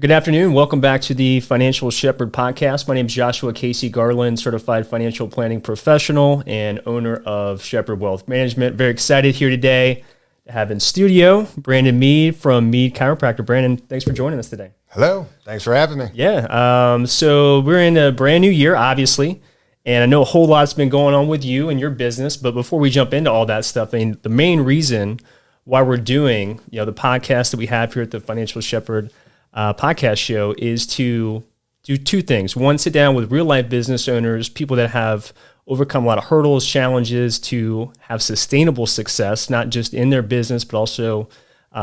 Good afternoon. Welcome back to the Financial Shepherd podcast. My name is Joshua Casey Garland, certified financial planning professional and owner of Shepherd Wealth Management. Very excited here today to have in studio Brandon Meade from Meade Chiropractor. Brandon, thanks for joining us today. Hello. Thanks for having me. Yeah. So we're in a brand new year, obviously, and I know a whole lot's been going on with you and your business. But before we jump into all that stuff, I mean, the main reason why we're doing, the podcast that we have here at the Financial Shepherd podcast show is to do two things. One, sit down with real life business owners, people that have overcome a lot of hurdles, challenges to have sustainable success, not just in their business, but also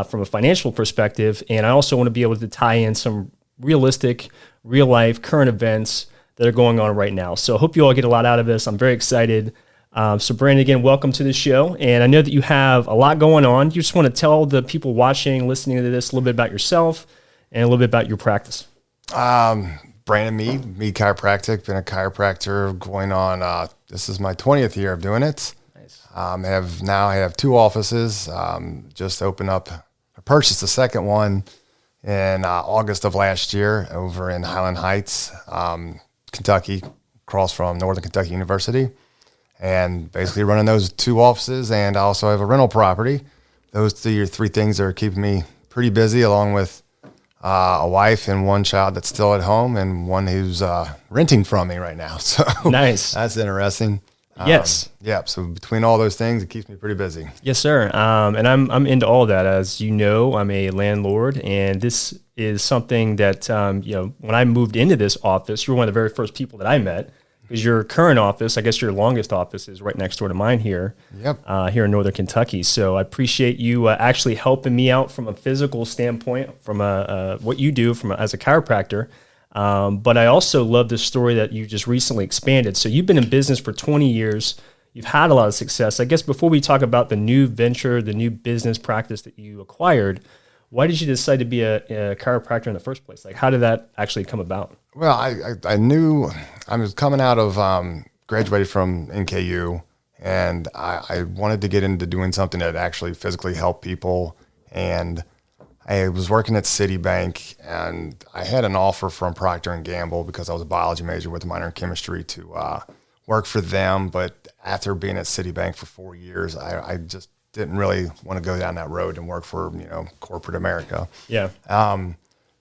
from a financial perspective. And I also want to be able to tie in some realistic, real life, current events that are going on right now. So I hope you all get a lot out of this. I'm very excited. So Brandon, again, welcome to the show. And I know that you have a lot going on. You just want to tell the people watching, listening to this a little bit about yourself and a little bit about your practice. Brandon Meade Chiropractic. Been a chiropractor going on, this is my 20th year of doing it. Nice. I have two offices, just opened up, I purchased the second one in August of last year over in Highland Heights, Kentucky, across from Northern Kentucky University, and basically running those two offices. And I also have a rental property. Those three things are keeping me pretty busy, along with a wife and one child that's still at home and one who's renting from me right now. So nice. That's interesting. Yes. Yeah. So between all those things, it keeps me pretty busy. Yes, sir. And I'm into all of that. As you know, I'm a landlord, and this is something that, when I moved into this office, you were one of the very first people that I met, because your current office, I guess your longest office, is right next door to mine here. Yep. Here in Northern Kentucky. So I appreciate you actually helping me out from a physical standpoint, from what you do as a chiropractor. But I also love the story that you just recently expanded. So you've been in business for 20 years. You've had a lot of success. I guess before we talk about the new venture, the new business practice that you acquired, why did you decide to be a chiropractor in the first place? Like, how did that actually come about? Well, I knew I was coming out of, graduated from NKU, and I wanted to get into doing something that actually physically helped people. And I was working at Citibank, and I had an offer from Procter & Gamble, because I was a biology major with a minor in chemistry, to work for them. But after being at Citibank for 4 years, I just didn't really want to go down that road and work for, corporate America. Yeah.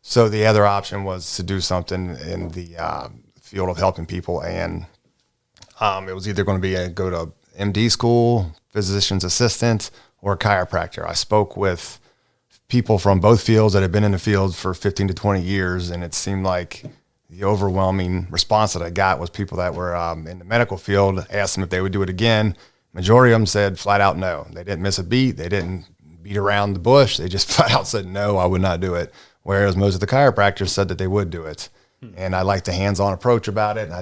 So the other option was to do something in the field of helping people, and it was either going to be go to MD school, physician's assistant, or chiropractor. I spoke with people from both fields that had been in the field for 15 to 20 years, and it seemed like the overwhelming response that I got was people that were in the medical field. Asked them if they would do it again. Majority of them said flat out no. They didn't miss a beat. They didn't beat around the bush. They just flat out said, no, I would not do it. Whereas most of the chiropractors said that they would do it. And I liked the hands-on approach about it. And I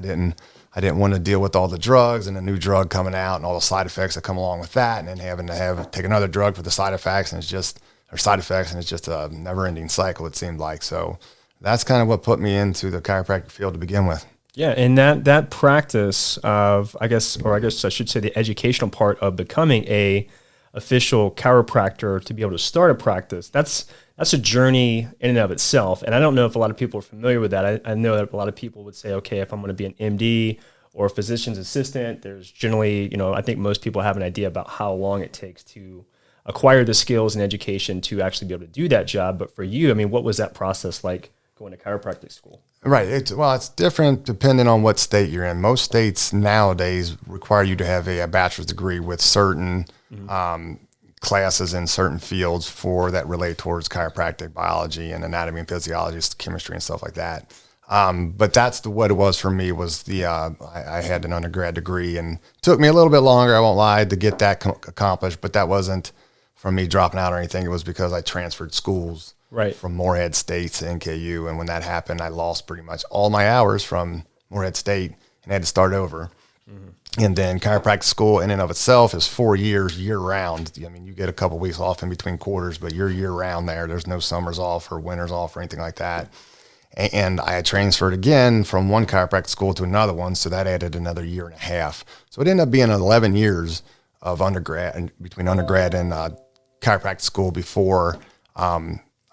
didn't want to deal with all the drugs and the new drug coming out and all the side effects that come along with that, and then having to take another drug for the side effects, and it's just a never-ending cycle, it seemed like. So that's kind of what put me into the chiropractic field to begin with. Yeah, and that practice of, I guess I should say, the educational part of becoming a official chiropractor, to be able to start a practice, that's a journey in and of itself. And I don't know if a lot of people are familiar with that. I know that a lot of people would say, okay, if I'm going to be an MD or a physician's assistant, there's generally, I think most people have an idea about how long it takes to acquire the skills and education to actually be able to do that job. But for you, I mean, what was that process like going to chiropractic school? Right. It's different depending on what state you're in. Most states nowadays require you to have a bachelor's degree with certain classes in certain fields that relate towards chiropractic, biology, and anatomy and physiology, chemistry, and stuff like that. But that's what it was for me. Was I had an undergrad degree, and it took me a little bit longer, I won't lie, to get that accomplished. But that wasn't from me dropping out or anything. It was because I transferred schools. Right. From Morehead State to NKU. And when that happened, I lost pretty much all my hours from Morehead State and had to start over. Mm-hmm. And then chiropractic school in and of itself is 4 years year round. I mean, you get a couple weeks off in between quarters, but you're year round there. There's no summers off or winters off or anything like that. And I had transferred again from one chiropractic school to another one. So that added another year and a half. So it ended up being 11 years of undergrad, between undergrad and chiropractic school before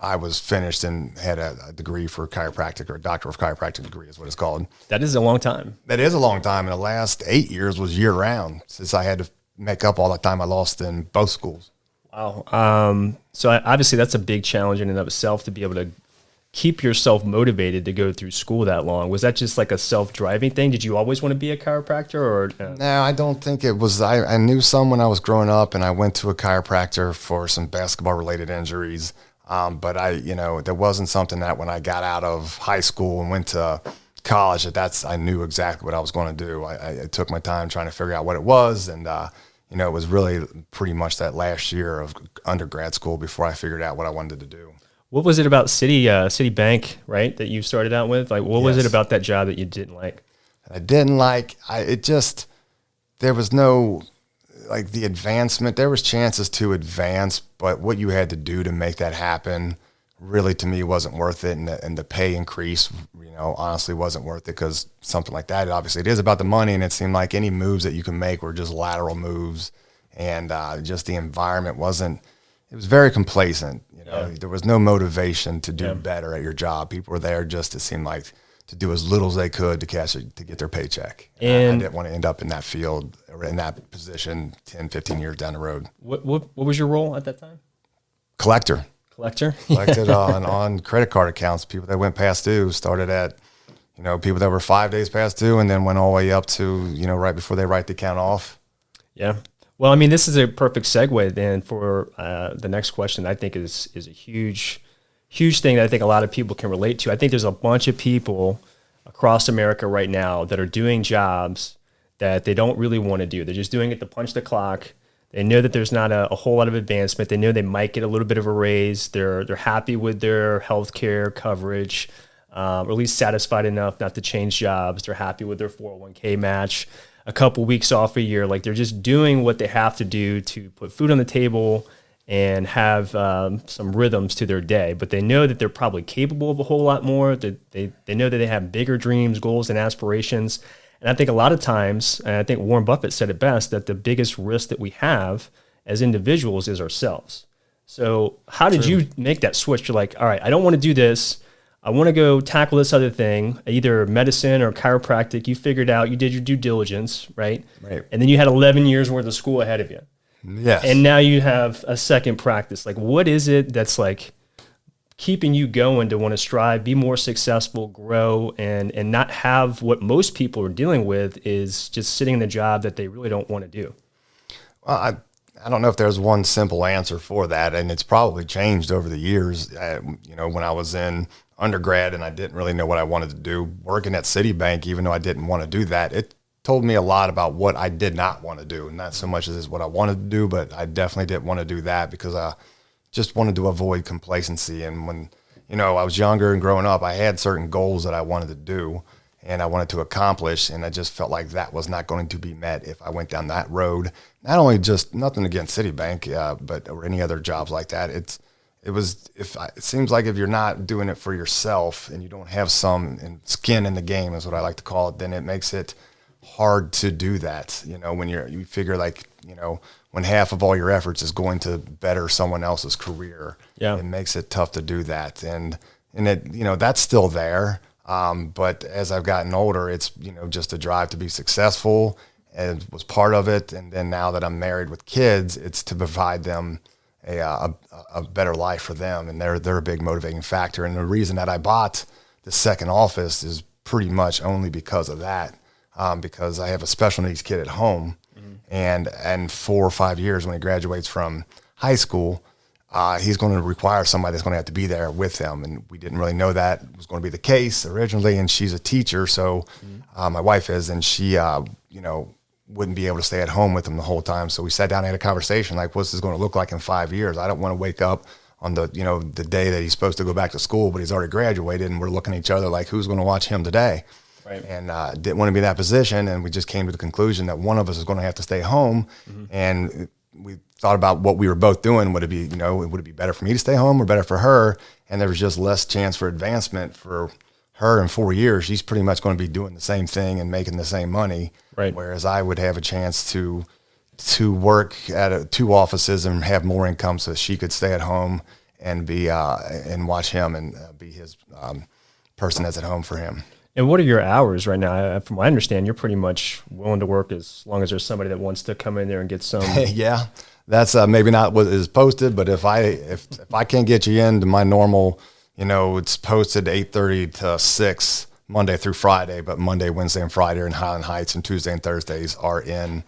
I was finished and had a degree for chiropractic, or a doctor of chiropractic degree is what it's called. That is a long time. That is a long time. And the last 8 years was year round, since I had to make up all the time I lost in both schools. Wow. So obviously that's a big challenge in and of itself, to be able to keep yourself motivated to go through school that long. Was that just like a self-driving thing? Did you always want to be a chiropractor, or? No, I don't think it was. I knew some when I was growing up, and I went to a chiropractor for some basketball-related injuries. But there wasn't something that when I got out of high school and went to college, I knew exactly what I was going to do. I took my time trying to figure out what it was, and it was really pretty much that last year of undergrad school before I figured out what I wanted to do. What was it about Citibank, right, that you started out with? Like, what was it about that job that you didn't like? I didn't like. There was no, like, the advancement. There was chances to advance, but what you had to do to make that happen really, to me, wasn't worth it. And the pay increase, honestly wasn't worth it, because something like that, obviously it is about the money, and it seemed like any moves that you can make were just lateral moves, and just the environment wasn't. It was very complacent. There was no motivation to do better at your job. People were there just, it seemed like, to do as little as they could to get their paycheck. And I didn't want to end up in that field or in that position 10, 15 years down the road. What was your role at that time? Collector. Collected on credit card accounts. People that went past due, started at, people that were 5 days past due, and then went all the way up to, right before they write the account off. Yeah. Well, I mean, this is a perfect segue then for the next question. I think is a huge thing that I think a lot of people can relate to. I think there's a bunch of people across America right now that are doing jobs that they don't really want to do. They're just doing it to punch the clock. They know that there's not a whole lot of advancement. They know they might get a little bit of a raise. They're happy with their health care coverage, or at least satisfied enough not to change jobs. They're happy with their 401k match, a couple weeks off a year. Like, they're just doing what they have to do to put food on the table and have some rhythms to their day. But they know that they're probably capable of a whole lot more. That they know that they have bigger dreams, goals, and aspirations. And I think a lot of times, and I think Warren Buffett said it best, that the biggest risk that we have as individuals is ourselves. So how did you make that switch? You're like, all right, I don't want to do this. I want to go tackle this other thing, either medicine or chiropractic. You figured out, you did your due diligence, right? Right. And then you had 11 years worth of school ahead of you. Yes. And now you have a second practice. Like, what is it that's like keeping you going to want to strive, be more successful, grow, and not have what most people are dealing with is just sitting in a job that they really don't want to do? Well, I don't know if there's one simple answer for that, and it's probably changed over the years. When I was in undergrad and I didn't really know what I wanted to do, working at Citibank, even though I didn't want to do that, it told me a lot about what I did not want to do. Not so much as what I wanted to do, but I definitely didn't want to do that because I just wanted to avoid complacency. And when, I was younger and growing up, I had certain goals that I wanted to do and I wanted to accomplish. And I just felt like that was not going to be met if I went down that road. Not only just nothing against Citibank, or any other jobs like that. It seems like if you're not doing it for yourself and you don't have some skin in the game, is what I like to call it, then it makes it hard to do that. When you figure when half of all your efforts is going to better someone else's career, it makes it tough to do that. And it, that's still there. But as I've gotten older, it's, just a drive to be successful, and was part of it. And then now that I'm married with kids, it's to provide them a better life for them. And they're a big motivating factor. And the reason that I bought the second office is pretty much only because of that. Because I have a special needs kid at home, and 4 or 5 years when he graduates from high school, he's going to require somebody that's going to have to be there with him. And we didn't really know that was going to be the case originally. And she's a teacher, so my wife is, and she, wouldn't be able to stay at home with him the whole time. So we sat down and had a conversation like, what's this going to look like in 5 years? I don't want to wake up on the day that he's supposed to go back to school, but he's already graduated, and we're looking at each other like, who's going to watch him today? Right. And didn't want to be in that position, and we just came to the conclusion that one of us is going to have to stay home. And we thought about what we were both doing. Would it be better for me to stay home or better for her? And there was just less chance for advancement for her in 4 years. She's pretty much going to be doing the same thing and making the same money. Right. Whereas I would have a chance to work at 2 offices and have more income so she could stay at home and be and watch him and be his person that's at home for him. And what are your hours right now? From what I understand, you're pretty much willing to work as long as there's somebody that wants to come in there and get some. Yeah, that's maybe not what is posted, but if I can't get you into my normal, it's posted 8:30 to 6 Monday through Friday, but Monday, Wednesday, and Friday are in Highland Heights, and Tuesday and Thursdays are in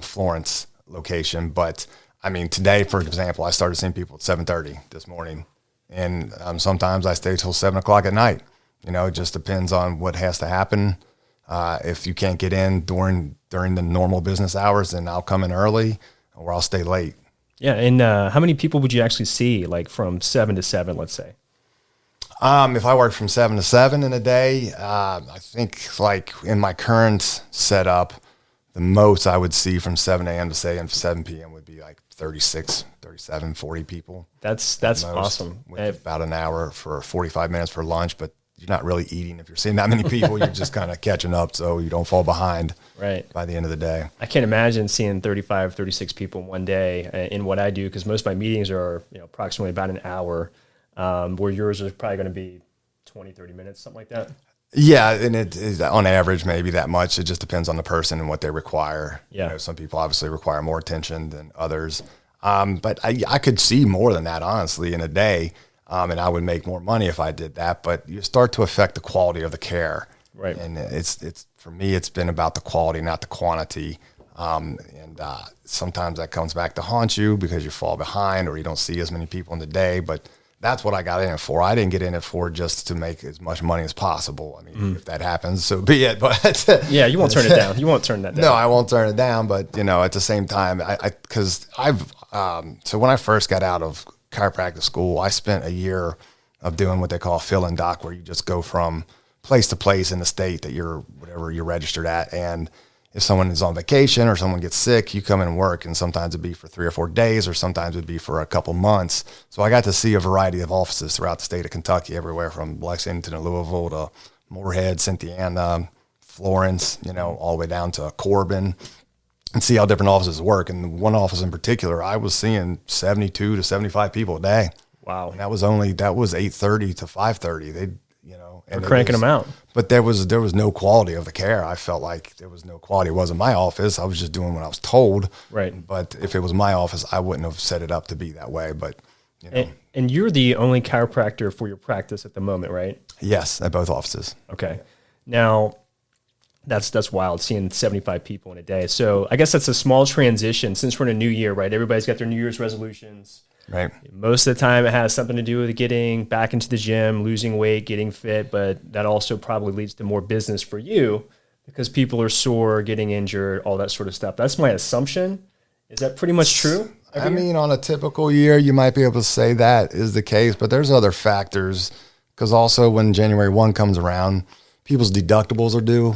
Florence location. But I mean, today, for example, I started seeing people at 7:30 this morning, and sometimes I stay till 7 o'clock at night. It just depends on what has to happen. If you can't get in during the normal business hours, then I'll come in early or I'll stay late. Yeah. And how many people would you actually see, like from 7 to 7, let's say? If I work from 7 to 7 in a day, I think like in my current setup, the most I would see from 7 a.m. to say 7 p.m. would be like 36, 37, 40 people. That's awesome. With about an hour for 45 minutes for lunch, but you're not really eating. If you're seeing that many people, you're just kind of catching up so you don't fall behind by the end of the day. I can't imagine seeing 35, 36 people in one day in what I do, because most of my meetings are approximately about an hour, where yours is probably going to be 20, 30 minutes, something like that. Yeah, and it is on average maybe that much. It just depends on the person and what they require. Yeah. Some people obviously require more attention than others. But I could see more than that, honestly, in a day. And I would make more money if I did that, but you start to affect the quality of the care. Right. And it's for me, it's been about the quality, not the quantity. Sometimes that comes back to haunt you because you fall behind or you don't see as many people in the day, but that's what I got in it for. I didn't get in it for just to make as much money as possible. I mean, if that happens, so be it. But yeah, you won't turn it down. You won't turn that down. No, I won't turn it down. But at the same time, so when I first got out of chiropractic school, I spent a year of doing what they call fill and doc, where you just go from place to place in the state that you're registered at. And if someone is on vacation or someone gets sick, you come in and work, and sometimes it'd be for 3 or 4 days, or sometimes it'd be for a couple months. So I got to see a variety of offices throughout the state of Kentucky, everywhere from Lexington to Louisville to Moorhead, Cynthiana, Florence, all the way down to Corbin, and see how different offices work. And one office in particular, I was seeing 72 to 75 people a day. Wow. And that was 8:30 to 5:30. We're cranking them out. But there was no quality of the care. I felt like there was no quality. It wasn't my office. I was just doing what I was told. Right. But if it was my office, I wouldn't have set it up to be that way. But and you're the only chiropractor for your practice at the moment, right? Yes, at both offices. Okay. Now, that's wild, seeing 75 people in a day. So I guess that's a small transition since we're in a new year, right? Everybody's got their New Year's resolutions. Right. Most of the time it has something to do with getting back into the gym, losing weight, getting fit, but that also probably leads to more business for you because people are sore, getting injured, all that sort of stuff. That's my assumption. Is that pretty much true? I mean, on a typical year, you might be able to say that is the case, but there's other factors, because also when January 1 comes around, people's deductibles are due.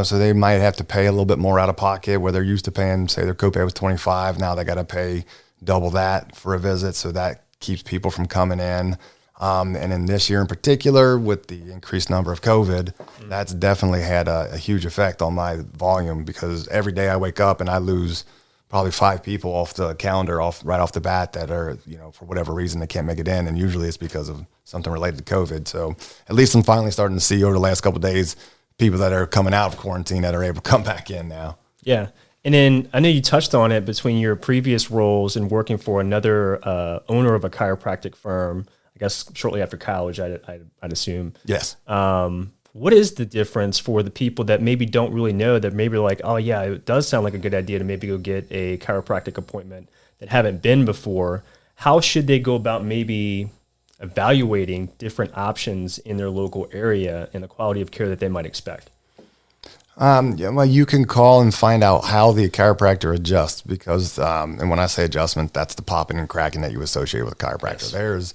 So they might have to pay a little bit more out of pocket, where they're used to paying, say their copay was $25. Now they got to pay double that for a visit. So that keeps people from coming in. And in this year in particular, with the increased number of COVID, that's definitely had a huge effect on my volume, because every day I wake up and I lose probably 5 people off the calendar right off the bat that are, for whatever reason, they can't make it in. And usually it's because of something related to COVID. So at least I'm finally starting to see over the last couple of days people that are coming out of quarantine that are able to come back in now. Yeah. And then I know you touched on it between your previous roles and working for another owner of a chiropractic firm, I guess shortly after college, I'd assume. Yes. What is the difference for the people that maybe don't really know, that maybe like, oh yeah, it does sound like a good idea to maybe go get a chiropractic appointment, that haven't been before? How should they go about maybe evaluating different options in their local area and the quality of care that they might expect? Well, you can call and find out how the chiropractor adjusts, because, and when I say adjustment, that's the popping and cracking that you associate with a chiropractor. Yes. There's,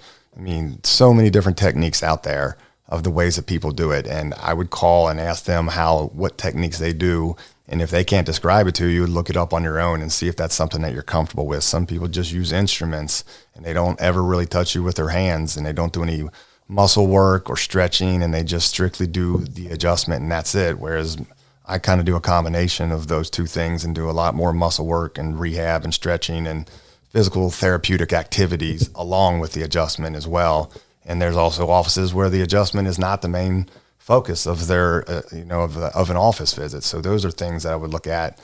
so many different techniques out there of the ways that people do it. And I would call and ask them what techniques they do. And if they can't describe it to you, look it up on your own and see if that's something that you're comfortable with. Some people just use instruments and they don't ever really touch you with their hands, and they don't do any muscle work or stretching, and they just strictly do the adjustment and that's it. Whereas I kind of do a combination of those two things and do a lot more muscle work and rehab and stretching and physical therapeutic activities along with the adjustment as well. And there's also offices where the adjustment is not the main focus of their, of an office visit. So those are things that I would look at,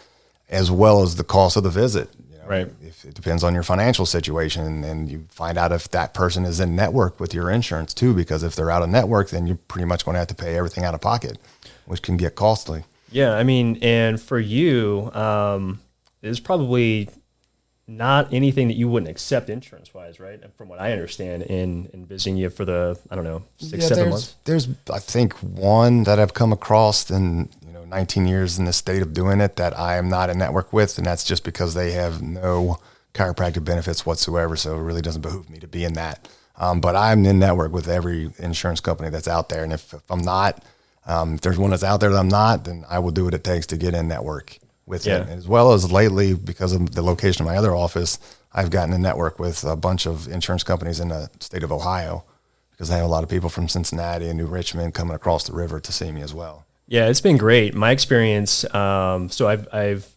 as well as the cost of the visit. Right. If it depends on your financial situation, and you find out if that person is in network with your insurance too, because if they're out of network, then you're pretty much going to have to pay everything out of pocket, which can get costly. Yeah. I mean, and for you, there's probably not anything that you wouldn't accept insurance wise, right? From what I understand in visiting you for the, I don't know, 6-7 months. There's, I think, one that I've come across in 19 years in the state of doing it that I am not in network with, and that's just because they have no chiropractic benefits whatsoever. So it really doesn't behoove me to be in that. But I'm in network with every insurance company that's out there, and if I'm not, if there's one that's out there that I'm not, then I will do what it takes to get in network with it. As well as lately, because of the location of my other office, I've gotten in network with a bunch of insurance companies in the state of Ohio, because I have a lot of people from Cincinnati and New Richmond coming across the river to see me as well. Yeah, it's been great. My experience, so I've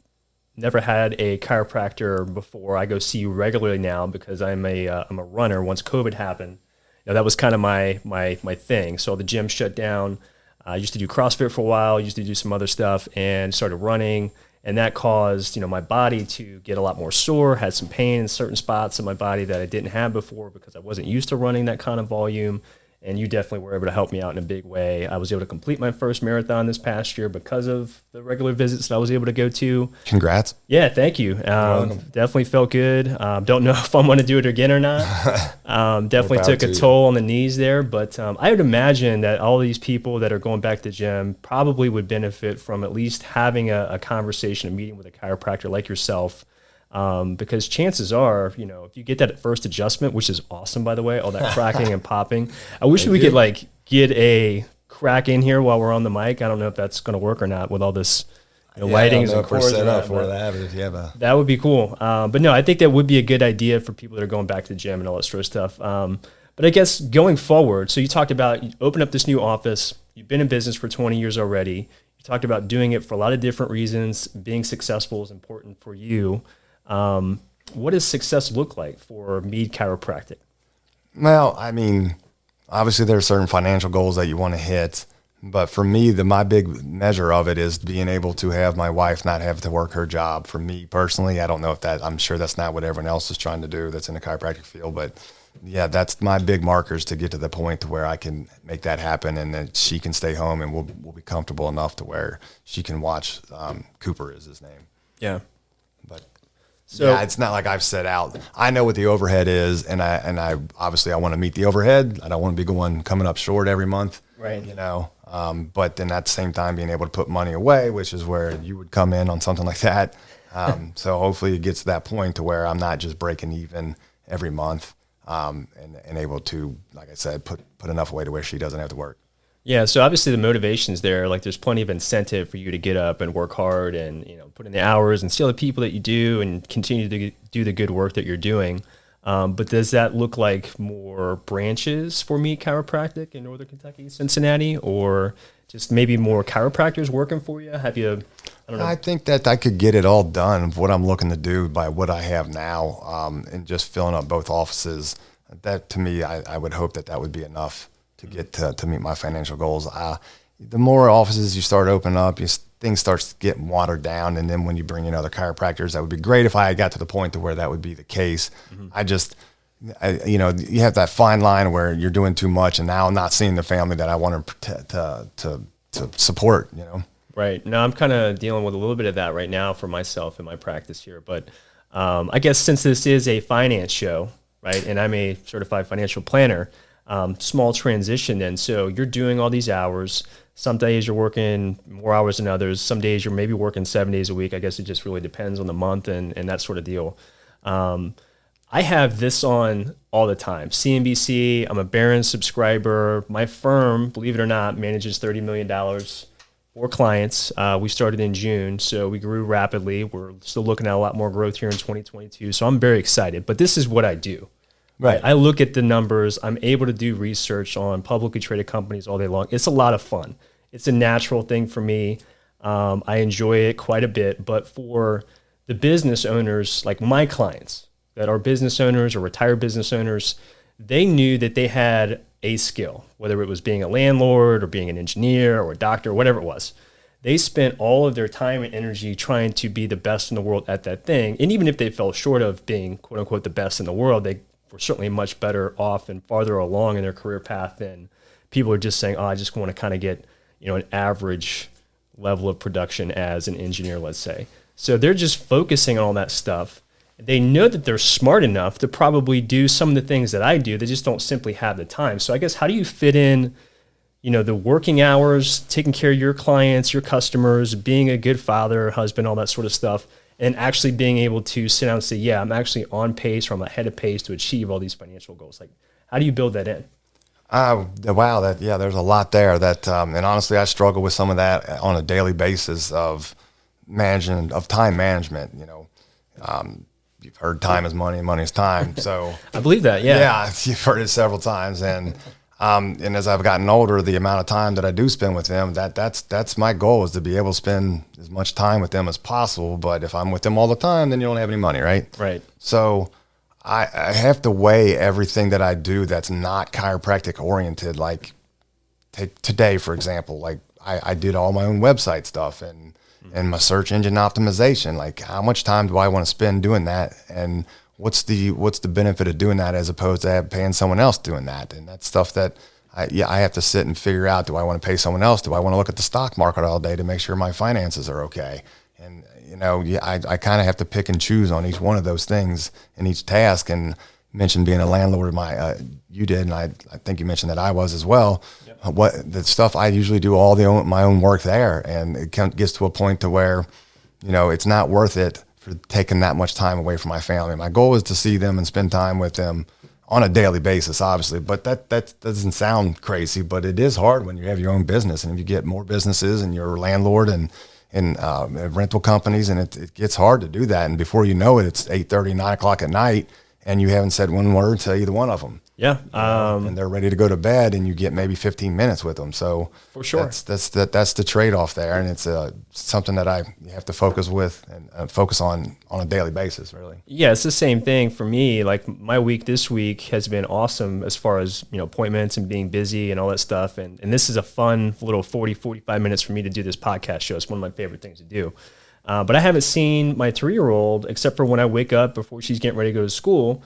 never had a chiropractor before. I go see you regularly now because I'm a runner. Once COVID happened, that was kind of my thing. So the gym shut down. I used to do CrossFit for a while, used to do some other stuff, and started running. And that caused, my body to get a lot more sore, had some pain in certain spots in my body that I didn't have before because I wasn't used to running that kind of volume. And you definitely were able to help me out in a big way. I was able to complete my first marathon this past year because of the regular visits that I was able to go to. Congrats. Yeah, thank you. Definitely felt good. Don't know if I'm going to do it again or not. Definitely took a toll on the knees there. But I would imagine that all these people that are going back to the gym probably would benefit from at least having a conversation, a meeting with a chiropractor like yourself. Because chances are, if you get that first adjustment, which is awesome, by the way, all that cracking and popping. I wish we could get a crack in here while we're on the mic. I don't know if that's going to work or not with all this lightings and cords. That would be cool. But no, I think that would be a good idea for people that are going back to the gym and all that sort of stuff. But I guess going forward, so you talked about you open up this new office. You've been in business for 20 years already. You talked about doing it for a lot of different reasons. Being successful is important for you. What does success look like for Meade Chiropractic? Well, I mean, obviously there are certain financial goals that you want to hit, but for me, my big measure of it is being able to have my wife not have to work her job. For me personally, I don't know if I'm sure that's not what everyone else is trying to do that's in the chiropractic field, but yeah, that's my big markers to get to the point to where I can make that happen, and that she can stay home and we'll be comfortable enough to where she can watch, Cooper is his name. Yeah. But so yeah, it's not like I've set out. I know what the overhead is, and I obviously I want to meet the overhead. I don't want to be coming up short every month, right? But then at the same time, being able to put money away, which is where you would come in on something like that. So hopefully it gets to that point to where I'm not just breaking even every month, and able to, like I said, put enough away to where she doesn't have to work. Yeah, so obviously the motivation's there. Like there's plenty of incentive for you to get up and work hard and put in the hours and see all the people that you do and continue to do the good work that you're doing. But does that look like more branches for Meade Chiropractic in Northern Kentucky, Cincinnati, or just maybe more chiropractors working for you? Have you? I don't know. I think that I could get it all done of what I'm looking to do by what I have now, and just filling up both offices. That to me, I would hope that would be enough to get to meet my financial goals. The more offices you start opening up, things starts getting watered down. And then when you bring in other chiropractors, that would be great if I got to the point to where that would be the case. Mm-hmm. You have that fine line where you're doing too much, and now I'm not seeing the family that I want to support, Right. Now I'm kind of dealing with a little bit of that right now for myself in my practice here. But I guess since this is a finance show, right, and I'm a certified financial planner, small transition then. So you're doing all these hours. Some days you're working more hours than others. Some days you're maybe working 7 days a week. I guess it just really depends on the month and that sort of deal. I have this on all the time. CNBC, I'm a Barron's subscriber. My firm, believe it or not, manages $30 million for clients. We started in June, so we grew rapidly. We're still looking at a lot more growth here in 2022. So I'm very excited. But this is what I do. Right. I look at the numbers. I'm able to do research on publicly traded companies all day long. It's a lot of fun. It's a natural thing for me. I enjoy it quite a bit. But for the business owners, like my clients that are business owners or retired business owners, they knew that they had a skill, whether it was being a landlord or being an engineer or a doctor, whatever it was. They spent all of their time and energy trying to be the best in the world at that thing. And even if they fell short of being, quote unquote, the best in the world, they were certainly much better off and farther along in their career path than people are just saying, oh, I just want to kind of get, an average level of production as an engineer, let's say. So they're just focusing on all that stuff. They know that they're smart enough to probably do some of the things that I do. They just don't simply have the time. So I guess, how do you fit in, the working hours, taking care of your clients, your customers, being a good father, husband, all that sort of stuff, and actually being able to sit down and say, yeah, I'm actually on pace or I'm ahead of pace to achieve all these financial goals? Like, how do you build that in? Wow, there's a lot there that, and honestly, I struggle with some of that on a daily basis of time management. You've heard time is money and money is time. So I believe that. Yeah. Yeah. You've heard it several times. And as I've gotten older, the amount of time that I do spend with them, that's my goal, is to be able to spend as much time with them as possible. But if I'm with them all the time, then you don't have any money. Right. Right. So I have to weigh everything that I do that's not chiropractic oriented. Like, take today, for example, like I did all my own website stuff and my search engine optimization. Like, how much time do I want to spend doing that? And what's the benefit of doing that as opposed to paying someone else doing that? And that's stuff that I have to sit and figure out. Do I want to pay someone else? Do I want to look at the stock market all day to make sure my finances are okay? And, I kind of have to pick and choose on each one of those things in each task. And mentioned being a landlord, you did, and I think you mentioned that I was as well. Yep. What the stuff I usually do all my own work there, and it gets to a point to where, it's not worth it for taking that much time away from my family. My goal is to see them and spend time with them on a daily basis, obviously, but that doesn't sound crazy, but it is hard when you have your own business, and if you get more businesses and you're a landlord and rental companies, and it gets hard to do that. And before you know it, it's 8:30, 9 o'clock at night, and you haven't said one word to either one of them. Yeah. And they're ready to go to bed, and you get maybe 15 minutes with them. So for sure, that's the trade-off there. And it's something that I have to focus on a daily basis, really. Yeah. It's the same thing for me. Like, my week this week has been awesome as far as, appointments and being busy and all that stuff. And this is a fun little 45 minutes for me to do this podcast show. It's one of my favorite things to do. But I haven't seen my 3-year-old except for when I wake up before she's getting ready to go to school.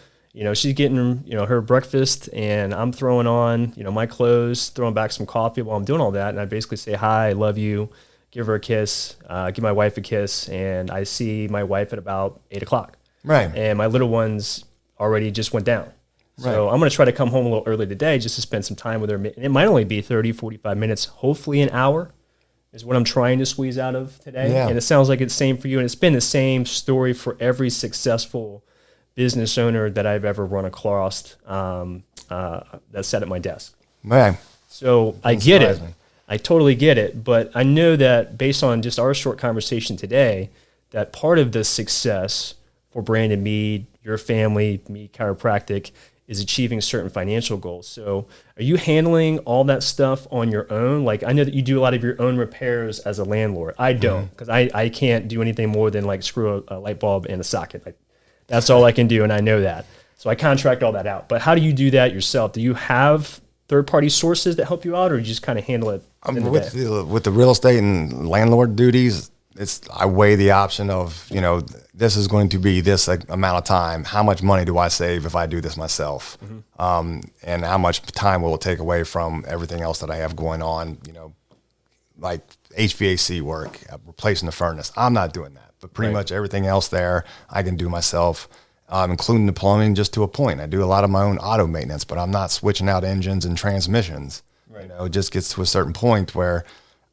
She's getting, her breakfast, and I'm throwing on, my clothes, throwing back some coffee while I'm doing all that. And I basically say, hi, I love you, give her a kiss, give my wife a kiss. And I see my wife at about 8 o'clock. Right. And my little ones already just went down. So I'm going to try to come home a little early today just to spend some time with her. It might only be 30, 45 minutes, hopefully an hour is what I'm trying to squeeze out of today. Yeah. And it sounds like it's the same for you. And it's been the same story for every successful business owner that I've ever run across that sat at my desk. Right. So I get it. I totally get it. But I know that based on just our short conversation today, that part of the success for Brandon Meade, your family, Meade Chiropractic, is achieving certain financial goals. So are you handling all that stuff on your own? Like, I know that you do a lot of your own repairs as a landlord. I don't, because I can't do anything more than like screw a light bulb in a socket. That's all I can do, and I know that. So I contract all that out. But how do you do that yourself? Do you have third-party sources that help you out, or you just kind of handle it? With the real estate and landlord duties, I weigh the option of, this is going to be this amount of time. How much money do I save if I do this myself? Mm-hmm. And how much time will it take away from everything else that I have going on, like HVAC work, replacing the furnace. I'm not doing that. But pretty much everything else there I can do myself, including the plumbing, just to a point. I do a lot of my own auto maintenance, but I'm not switching out engines and transmissions. Right. It just gets to a certain point where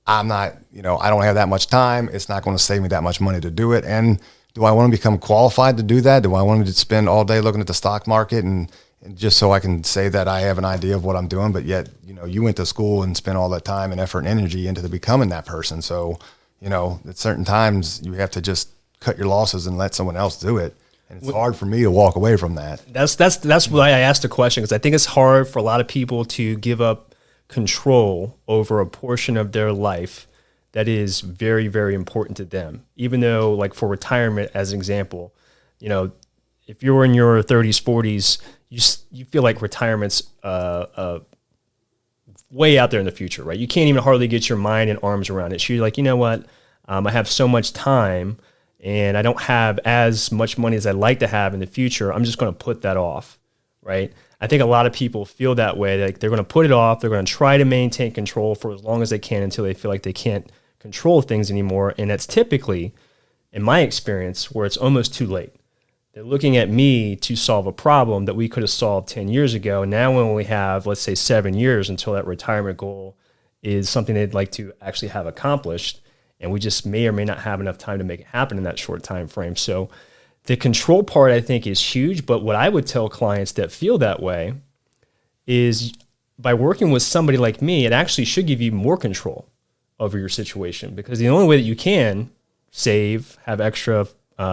I'm not, I don't have that much time. It's not going to save me that much money to do it. And do I want to become qualified to do that? Do I want to spend all day looking at the stock market and just so I can say that I have an idea of what I'm doing? But yet, you went to school and spent all that time and effort and energy into becoming that person. So, at certain times you have to just cut your losses and let someone else do it. And it's hard for me to walk away from that. That's why I asked the question, because I think it's hard for a lot of people to give up control over a portion of their life that is very, very important to them. Even though, like for retirement, as an example, if you're in your 30s, 40s, you feel like retirement's way out there in the future, right? You can't even hardly get your mind and arms around it. So you're like, you know what? I have so much time and I don't have as much money as I'd like to have in the future. I'm just going to put that off, right? I think a lot of people feel that way. Like they're going to put it off. They're going to try to maintain control for as long as they can until they feel like they can't control things anymore. And that's typically, in my experience, where it's almost too late. They're looking at me to solve a problem that we could have solved 10 years ago. Now we only have, let's say, 7 years until that retirement goal is something they'd like to actually have accomplished. And we just may or may not have enough time to make it happen in that short time frame. So the control part, I think, is huge. But what I would tell clients that feel that way is by working with somebody like me, it actually should give you more control over your situation, because the only way that you can save, have extra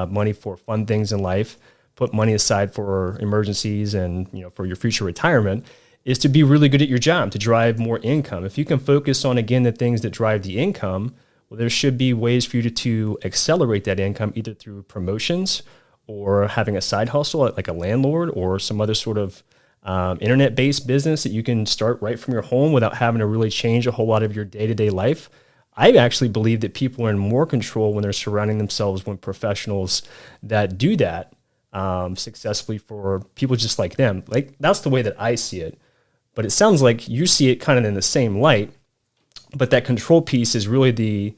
money for fun things in life, put money aside for emergencies and for your future retirement, is to be really good at your job, to drive more income. If you can focus on, again, the things that drive the income, well, there should be ways for you to accelerate that income, either through promotions or having a side hustle like a landlord or some other sort of internet-based business that you can start right from your home without having to really change a whole lot of your day-to-day life. I actually believe that people are in more control when they're surrounding themselves with professionals that do that successfully for people just like them. Like, that's the way that I see it. But it sounds like you see it kind of in the same light. But that control piece is really the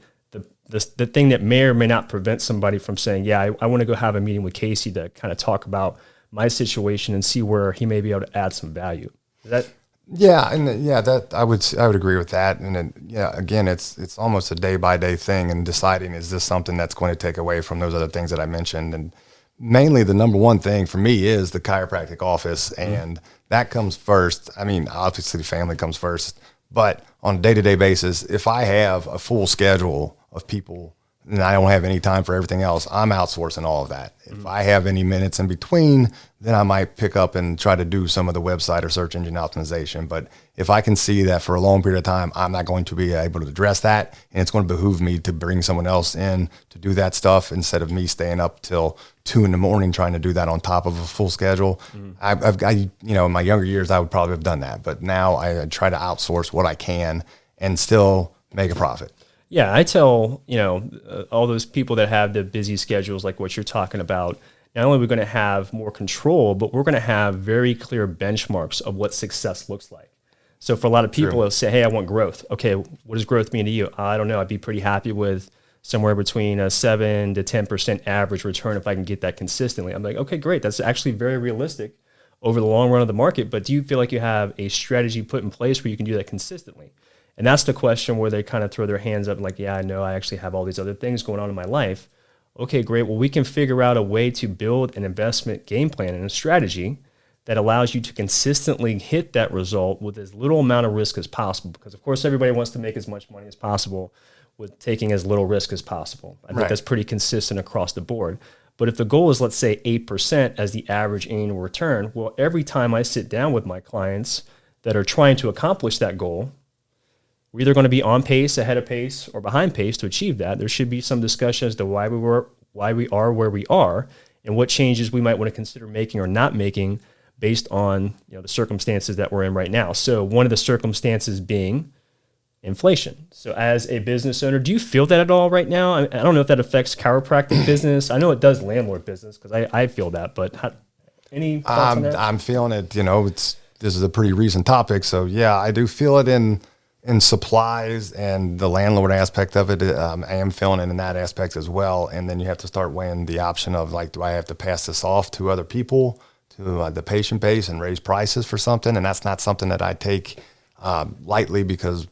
thing that may or may not prevent somebody from saying, yeah, I want to go have a meeting with Casey to kind of talk about my situation and see where he may be able to add some value. Is that? That I would agree with that. And again, it's almost a day by day thing, and deciding, is this something that's going to take away from those other things that I mentioned? And mainly the number one thing for me is the chiropractic office, and that comes first. I mean, obviously family comes first, but on a day-to-day basis, if I have a full schedule of people and I don't have any time for everything else, I'm outsourcing all of that. If I have any minutes in between, then I might pick up and try to do some of the website or search engine optimization. But if I can see that for a long period of time, I'm not going to be able to address that, and it's going to behoove me to bring someone else in to do that stuff instead of me staying up till 2 a.m. trying to do that on top of a full schedule. In my younger years, I would probably have done that, but now I try to outsource what I can and still make a profit. Yeah, I tell, all those people that have the busy schedules like what you're talking about, not only are we going to have more control, but we're going to have very clear benchmarks of what success looks like. So for a lot of people, they'll say, hey, I want growth. Okay, what does growth mean to you? I don't know. I'd be pretty happy with somewhere between a 7 to 10% average return if I can get that consistently. I'm like, okay, great. That's actually very realistic over the long run of the market. But do you feel like you have a strategy put in place where you can do that consistently? And that's the question where they kind of throw their hands up like, yeah, I know I actually have all these other things going on in my life. Okay, great. Well, we can figure out a way to build an investment game plan and a strategy that allows you to consistently hit that result with as little amount of risk as possible. Because, of course, everybody wants to make as much money as possible with taking as little risk as possible. I think that's pretty consistent across the board. But if the goal is, let's say, 8% as the average annual return, well, every time I sit down with my clients that are trying to accomplish that goal, we're either going to be on pace, ahead of pace, or behind pace to achieve that. There should be some discussion as to why we are where we are, and what changes we might want to consider making or not making based on the circumstances that we're in right now. So one of the circumstances being inflation. So as a business owner, do you feel that at all right now? I don't know if that affects chiropractic business. I know it does landlord business because I feel that. But any thoughts on that? I'm feeling it. This is a pretty recent topic, so yeah, I do feel it in supplies and the landlord aspect of it. I am feeling it in that aspect as well. And then you have to start weighing the option of, like, do I have to pass this off to other people, to the patient base, and raise prices for something? And that's not something that I take lightly, because,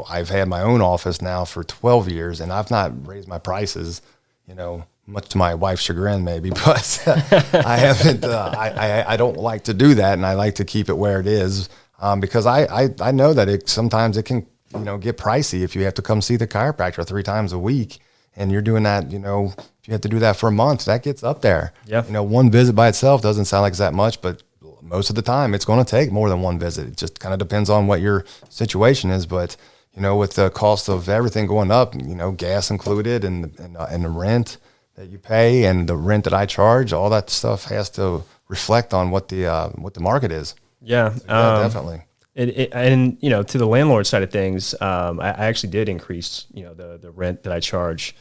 I've had my own office now for 12 years and I've not raised my prices, much to my wife's chagrin maybe, but I haven't, I don't like to do that. And I like to keep it where it is. Because I know that sometimes it can, get pricey if you have to come see the chiropractor 3 times a week, and you're doing that, if you have to do that for a month, that gets up there. Yeah. One visit by itself doesn't sound like it's that much, but most of the time it's going to take more than one visit. It just kind of depends on what your situation is. But, with the cost of everything going up, gas included and the rent, that you pay and the rent that I charge, all that stuff has to reflect on what the market is. Yeah, So, yeah, definitely. And to the landlord side of things, I actually did increase the rent that I charge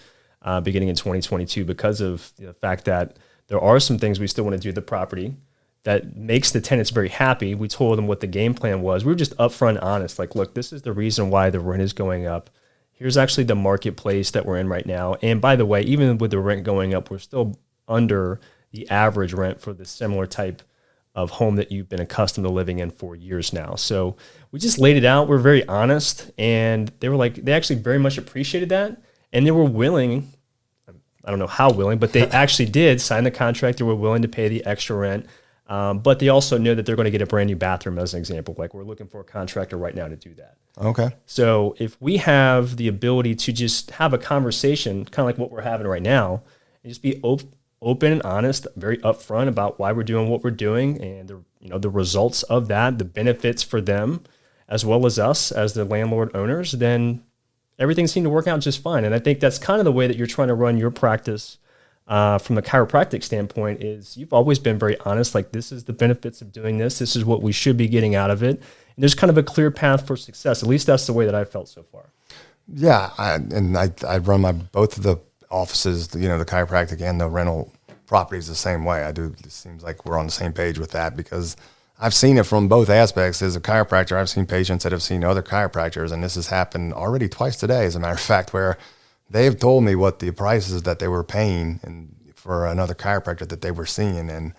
beginning in 2022 because of the fact that there are some things we still want to do to the property that makes the tenants very happy. We told them what the game plan was. We were just upfront honest, like, look, this is the reason why the rent is going up. Here's actually the marketplace that we're in right now. And by the way, even with the rent going up, we're still under the average rent for the similar type of home that you've been accustomed to living in for years now. So we just laid it out. We're very honest. And they actually very much appreciated that. And they were willing, I don't know how willing, but they actually did sign the contract. They were willing to pay the extra rent. But they also know that they're going to get a brand new bathroom as an example. Like, we're looking for a contractor right now to do that. Okay. So if we have the ability to just have a conversation, kind of like what we're having right now, and just be open and honest, very upfront about why we're doing what we're doing and the results of that, the benefits for them, as well as us as the landlord owners, then everything seemed to work out just fine. And I think that's kind of the way that you're trying to run your practice from the chiropractic standpoint. Is you've always been very honest, like, this is the benefits of doing this. This is what we should be getting out of it. And there's kind of a clear path for success. At least that's the way that I've felt so far. Yeah. I run both of the offices, the chiropractic and the rental properties the same way. I do. It seems like we're on the same page with that because I've seen it from both aspects. As a chiropractor, I've seen patients that have seen other chiropractors, and this has happened already twice today, as a matter of fact, where they've told me what the prices that they were paying and for another chiropractor that they were seeing, and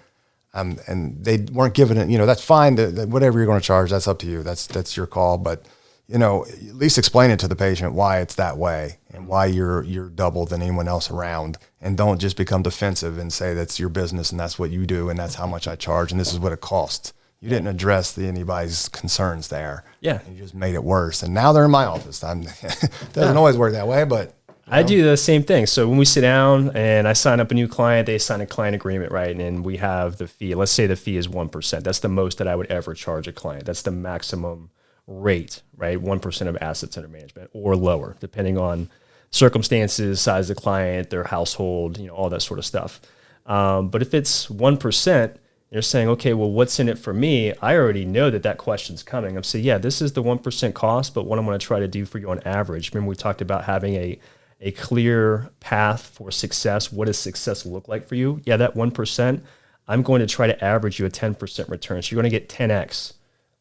they weren't giving it. That's fine. Whatever you're going to charge, that's up to you. That's your call. But at least explain it to the patient why it's that way and why you're double than anyone else around, and don't just become defensive and say that's your business and that's what you do and that's how much I charge and this is what it costs. You didn't address anybody's concerns there. Yeah, you just made it worse, and now they're in my office. Doesn't always work that way, but. I do the same thing. So when we sit down and I sign up a new client, they sign a client agreement, right? And we have the fee. Let's say the fee is 1%. That's the most that I would ever charge a client. That's the maximum rate, right? 1% of assets under management or lower, depending on circumstances, size of the client, their household, all that sort of stuff. But if it's 1%, they're saying, okay, well, what's in it for me? I already know that question's coming. I'm saying, yeah, this is the 1% cost, but what I'm going to try to do for you on average. Remember, we talked about having a clear path for success. What does success look like for you? Yeah, that 1%, I'm going to try to average you a 10% return. So you're going to get 10x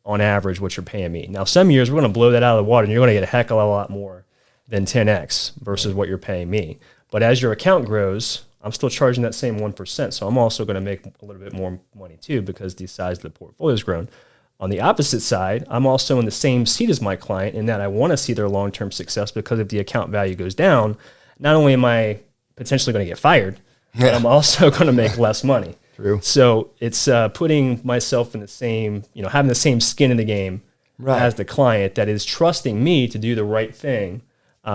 on average what you're paying me. Now, some years we're going to blow that out of the water and you're going to get a heck of a lot more than 10x versus what you're paying me. But as your account grows, I'm still charging that same 1%. So I'm also going to make a little bit more money too because the size of the portfolio has grown. On the opposite side, I'm also in the same seat as my client in that I want to see their long-term success, because if the account value goes down, not only am I potentially going to get fired, but I'm also going to make less money. True. So it's putting myself in the same, having the same skin in the game as the client that is trusting me to do the right thing.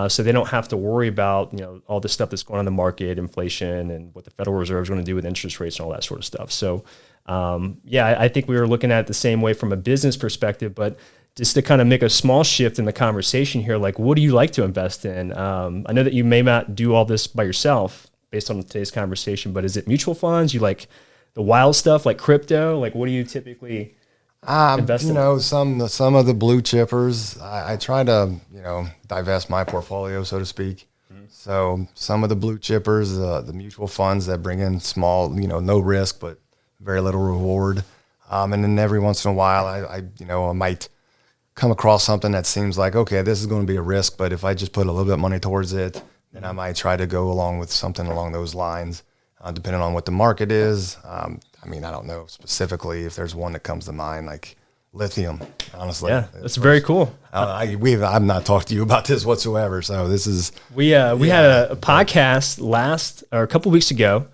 So they don't have to worry about, all the stuff that's going on in the market, inflation, and what the Federal Reserve is going to do with interest rates and all that sort of stuff. So, I think we were looking at it the same way from a business perspective, but just to kind of make a small shift in the conversation here, like, what do you like to invest in? I know that you may not do all this by yourself based on today's conversation, but is it mutual funds? You like the wild stuff like crypto? Like, what do you typically invest in? Some of the blue chippers, I try to, divest my portfolio, so to speak. Mm-hmm. So some of the blue chippers, the mutual funds that bring in small, no risk, but very little reward. And then every once in a while, I might come across something that seems like, okay, this is going to be a risk, but if I just put a little bit of money towards it, then I might try to go along with something along those lines, depending on what the market is. I don't know specifically if there's one that comes to mind, like lithium, honestly. Yeah, that's very cool. I've not talked to you about this whatsoever, so this is... We had a podcast a couple weeks ago.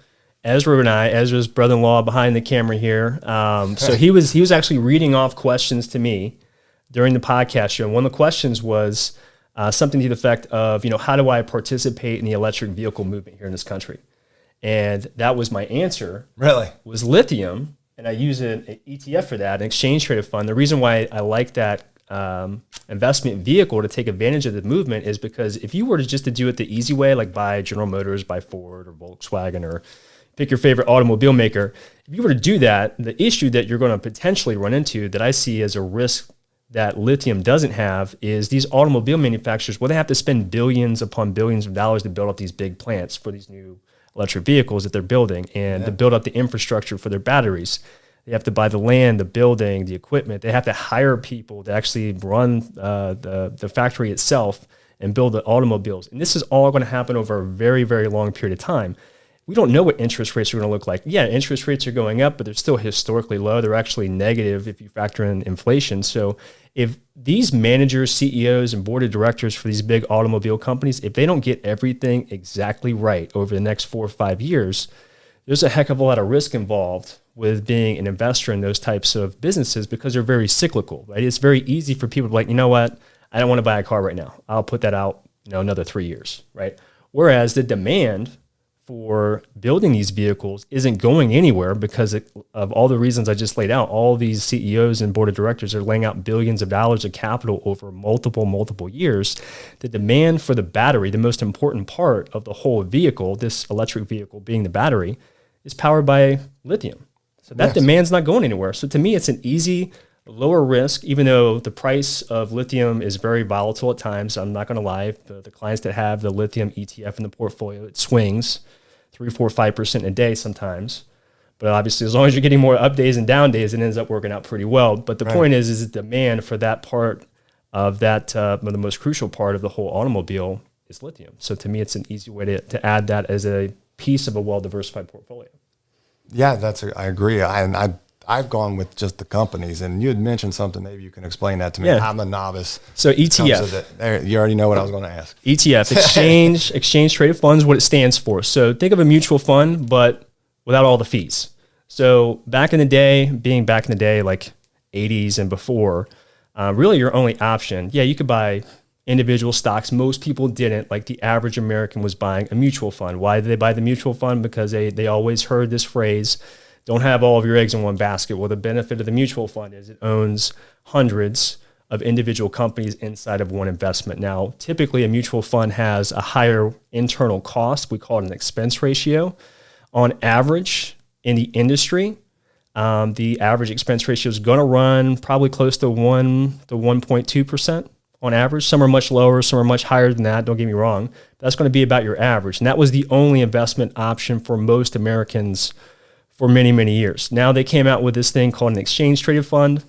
Ezra's brother-in-law behind the camera here. So he was actually reading off questions to me during the podcast show. And one of the questions was something to the effect of, how do I participate in the electric vehicle movement here in this country? And that was my answer. Really? Was lithium. And I use an ETF for that, an exchange traded fund. The reason why I like that investment vehicle to take advantage of the movement is because if you were to just to do it the easy way, like buy General Motors, buy Ford or Volkswagen, or pick your favorite automobile maker, if you were to do that, the issue that you're going to potentially run into that I see as a risk that lithium doesn't have is these automobile manufacturers, well, they have to spend billions upon billions of dollars to build up these big plants for these new electric vehicles that they're building and to build up the infrastructure for their batteries. They have to buy the land, the building, the equipment. They have to hire people to actually run the factory itself and build the automobiles. And this is all going to happen over a very, very long period of time. We don't know what interest rates are going to look like. Yeah, interest rates are going up, but they're still historically low. They're actually negative if you factor in inflation. So if these managers, CEOs, and board of directors for these big automobile companies, if they don't get everything exactly right over the next 4 or 5 years, there's a heck of a lot of risk involved with being an investor in those types of businesses because they're very cyclical, right? It's very easy for people to be like, you know what? I don't want to buy a car right now. I'll put that out, another 3 years, right? Whereas the demand for building these vehicles isn't going anywhere because of all the reasons I just laid out. All these CEOs and board of directors are laying out billions of dollars of capital over multiple years. The demand for the battery, the most important part of the whole vehicle, this electric vehicle being the battery, is powered by lithium. So that demand's not going anywhere. So to me, it's an easy, lower risk, even though the price of lithium is very volatile at times. I'm not going to lie. The clients that have the lithium ETF in the portfolio, it swings 3, 4, 5% a day sometimes. But obviously, as long as you're getting more up days and down days, it ends up working out pretty well. But the point is the demand for that part of that, the most crucial part of the whole automobile is lithium. So to me, it's an easy way to add that as a piece of a well-diversified portfolio. Yeah, I agree. I've gone with just the companies, and you had mentioned something. Maybe you can explain that to me. Yeah. I'm a novice. So ETF. You already know what I was going to ask. ETF, exchange traded funds, what it stands for. So think of a mutual fund, but without all the fees. So back in the day, like 80s and before, really your only option, you could buy individual stocks. Most people didn't. Like the average American was buying a mutual fund. Why did they buy the mutual fund? Because they always heard this phrase, don't have all of your eggs in one basket. Well, the benefit of the mutual fund is it owns hundreds of individual companies inside of one investment. Now, typically a mutual fund has a higher internal cost. We call it an expense ratio. On average in the industry, the average expense ratio is going to run probably close to 1 to 1.2% on average. Some are much lower, some are much higher than that. Don't get me wrong. That's going to be about your average. And that was the only investment option for most Americans for many, many years. Now they came out with this thing called an exchange traded fund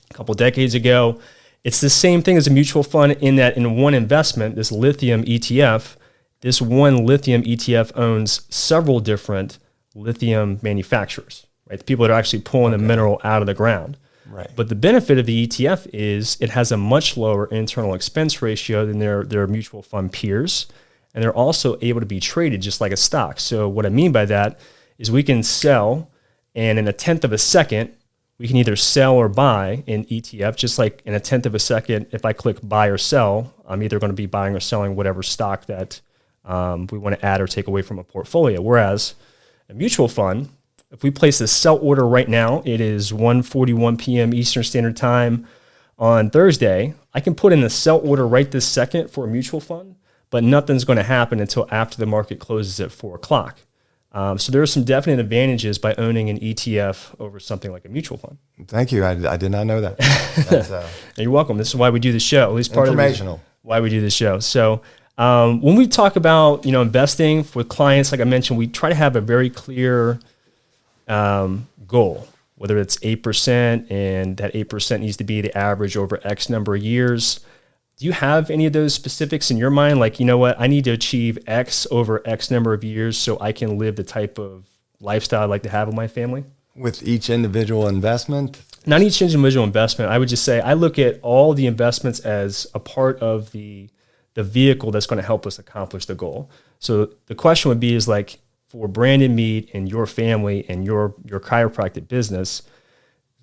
a couple decades ago. It's the same thing as a mutual fund in that in one investment, this lithium ETF, this one lithium ETF owns several different lithium manufacturers, right? The people that are actually pulling the mineral out of the ground. Right. But the benefit of the ETF is it has a much lower internal expense ratio than their mutual fund peers. And they're also able to be traded just like a stock. So what I mean by that is we can sell, and in a tenth of a second, we can either sell or buy an ETF, just like in a tenth of a second, if I click buy or sell, I'm either going to be buying or selling whatever stock that we want to add or take away from a portfolio. Whereas a mutual fund, if we place a sell order right now, it is 1:41 p.m. Eastern Standard Time on Thursday, I can put in a sell order right this second for a mutual fund, but nothing's going to happen until after the market closes at 4 o'clock. So there are some definite advantages by owning an ETF over something like a mutual fund. Thank you. I did not know that. That's, you're welcome. This is why we do the show. At least part of why we do the show. So when we talk about investing with clients, like I mentioned, we try to have a very clear goal, whether it's 8%, and that 8% needs to be the average over X number of years. Do you have any of those specifics in your mind? Like, you know what, I need to achieve X over X number of years so I can live the type of lifestyle I'd like to have with my family? With each individual investment? Not each individual investment. I would just say I look at all the investments as a part of the vehicle that's going to help us accomplish the goal. So the question would be is like, for Brandon Meade and your family and your chiropractic business,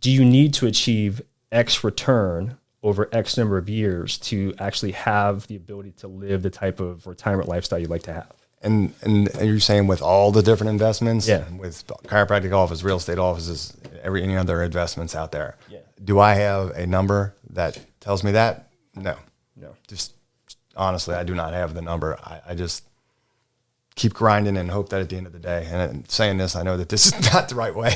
do you need to achieve X return over X number of years to actually have the ability to live the type of retirement lifestyle you'd like to have? And you're saying with all the different investments, yeah, with chiropractic office, real estate offices, any other investments out there, yeah, do I have a number that tells me that, no. No. Just honestly, I do not have the number. I just keep grinding and hope that at the end of the day, and saying this, I know that this is not the right way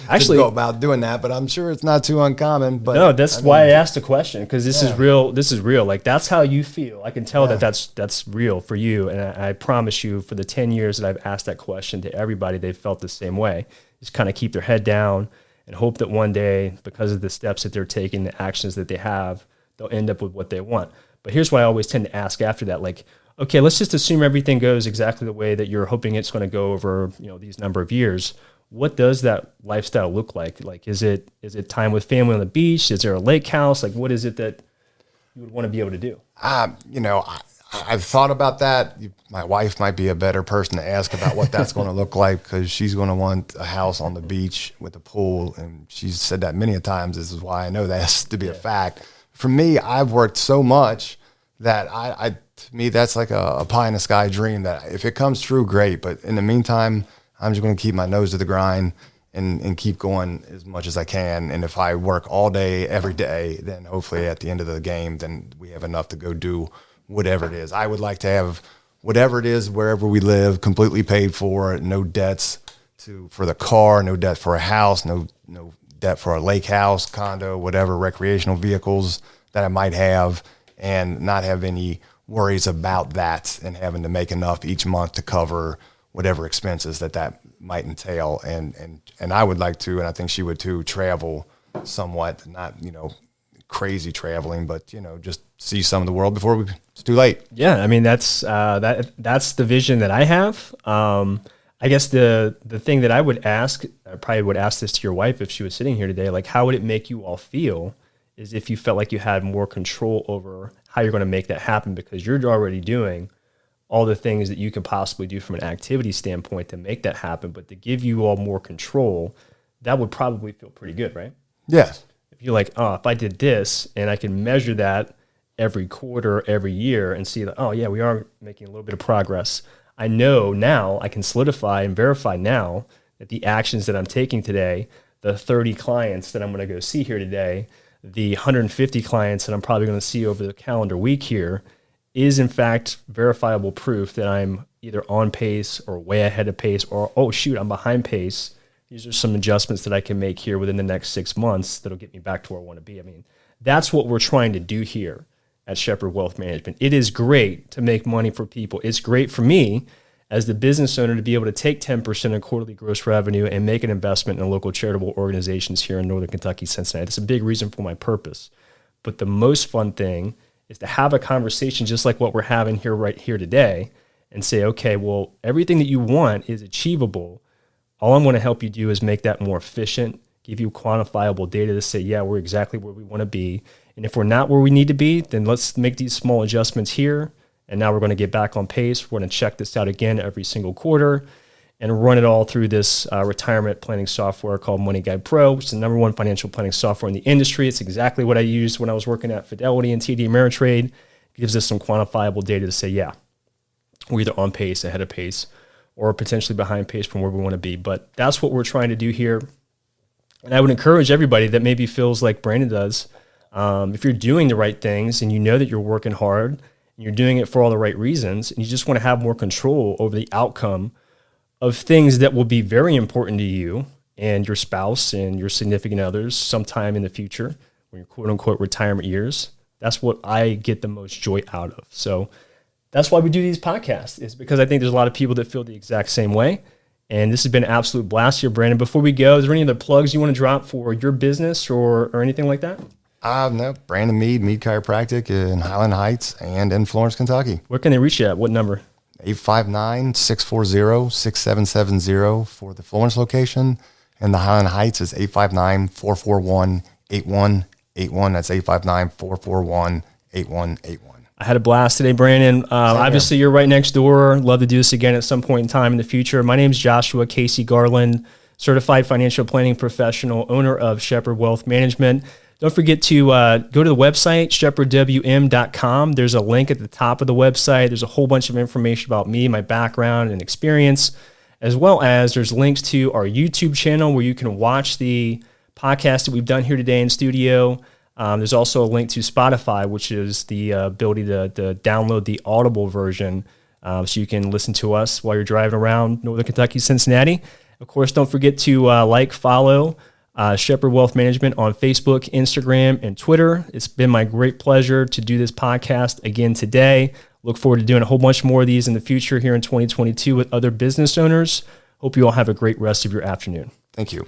actually to go about doing that, but I'm sure it's not too uncommon. But no, that's why I asked the question, because this is real. This is real. Like, that's how you feel. I can tell that that's real for you. And I promise you, for the 10 years that I've asked that question to everybody, they've felt the same way. Just kind of keep their head down and hope that one day, because of the steps that they're taking, the actions that they have, they'll end up with what they want. But here's what I always tend to ask after that, like, okay, let's just assume everything goes exactly the way that you're hoping it's going to go over, these number of years. What does that lifestyle look like? Like, is it time with family on the beach? Is there a lake house? Like, what is it that you would want to be able to do? I've thought about that. My wife might be a better person to ask about what that's going to look like, because she's going to want a house on the beach with a pool. And she's said that many a times. This is why I know that has to be a fact. For me, I've worked so much that to me, that's like a pie in the sky dream that if it comes true, great. But in the meantime, I'm just going to keep my nose to the grind and keep going as much as I can. And if I work all day, every day, then hopefully at the end of the game, then we have enough to go do whatever it is. I would like to have whatever it is, wherever we live, completely paid for, no debts for the car, no debt for a house, no debt for a lake house, condo, whatever, recreational vehicles that I might have, and not have any worries about that and having to make enough each month to cover whatever expenses that might entail. And I would like to, and I think she would too, travel somewhat, not, crazy traveling, but, just see some of the world before it's too late. Yeah. I mean, that's the vision that I have. I guess the thing that I would ask, I probably would ask this to your wife if she was sitting here today, like, how would it make you all feel is if you felt like you had more control over how you're going to make that happen, because you're already doing all the things that you can possibly do from an activity standpoint to make that happen. But to give you all more control, that would probably feel pretty good, right? Yes. If you're like, oh, if I did this and I can measure that every quarter, every year, and see that, oh yeah, we are making a little bit of progress. I know now, I can solidify and verify now that the actions that I'm taking today, the 30 clients that I'm going to go see here today, the 150 clients that I'm probably going to see over the calendar week here, is in fact verifiable proof that I'm either on pace or way ahead of pace, or, oh shoot, I'm behind pace. These are some adjustments that I can make here within the next 6 months that'll get me back to where I want to be. I mean, that's what we're trying to do here at Shepherd Wealth Management. It is great to make money for people. It's great for me as the business owner to be able to take 10% of quarterly gross revenue and make an investment in local charitable organizations here in Northern Kentucky, Cincinnati. That's a big reason for my purpose. But the most fun thing is to have a conversation just like what we're having here right here today and say, okay, well, everything that you want is achievable. All I'm going to help you do is make that more efficient, give you quantifiable data to say, yeah, we're exactly where we want to be. And if we're not where we need to be, then let's make these small adjustments here. And now we're going to get back on pace. We're going to check this out again every single quarter and run it all through this retirement planning software called Money Guide Pro, which is the number one financial planning software in the industry. It's exactly what I used when I was working at Fidelity and TD Ameritrade. It gives us some quantifiable data to say, yeah, we're either on pace, ahead of pace, or potentially behind pace from where we want to be. But that's what we're trying to do here. And I would encourage everybody that maybe feels like Brandon does, if you're doing the right things and you know that you're working hard and you're doing it for all the right reasons, and you just want to have more control over the outcome of things that will be very important to you and your spouse and your significant others sometime in the future, when your quote unquote retirement years, that's what I get the most joy out of. So that's why we do these podcasts, is because I think there's a lot of people that feel the exact same way. And this has been an absolute blast here, Brandon. Before we go, is there any other plugs you want to drop for your business or anything like that? No, Brandon Meade, Meade Chiropractic in Highland Heights and in Florence, Kentucky. Where can they reach you at? What number? 859-640-6770 for the Florence location. And the Highland Heights is 859-441-8181. That's 859-441-8181. I had a blast today, Brandon. Obviously, you're right next door. Love to do this again at some point in time in the future. My name is Joshua Casey Garland, certified financial planning professional, owner of Shepherd Wealth Management. Don't forget to go to the website, shepherdwm.com. There's a link at the top of the website. There's a whole bunch of information about me, my background and experience, as well as there's links to our YouTube channel where you can watch the podcast that we've done here today in studio. There's also a link to Spotify, which is the ability to download the Audible version, so you can listen to us while you're driving around Northern Kentucky, Cincinnati. Of course, don't forget to follow Shepherd Wealth Management on Facebook, Instagram, and Twitter. It's been my great pleasure to do this podcast again today. Look forward to doing a whole bunch more of these in the future here in 2022 with other business owners. Hope you all have a great rest of your afternoon. Thank you.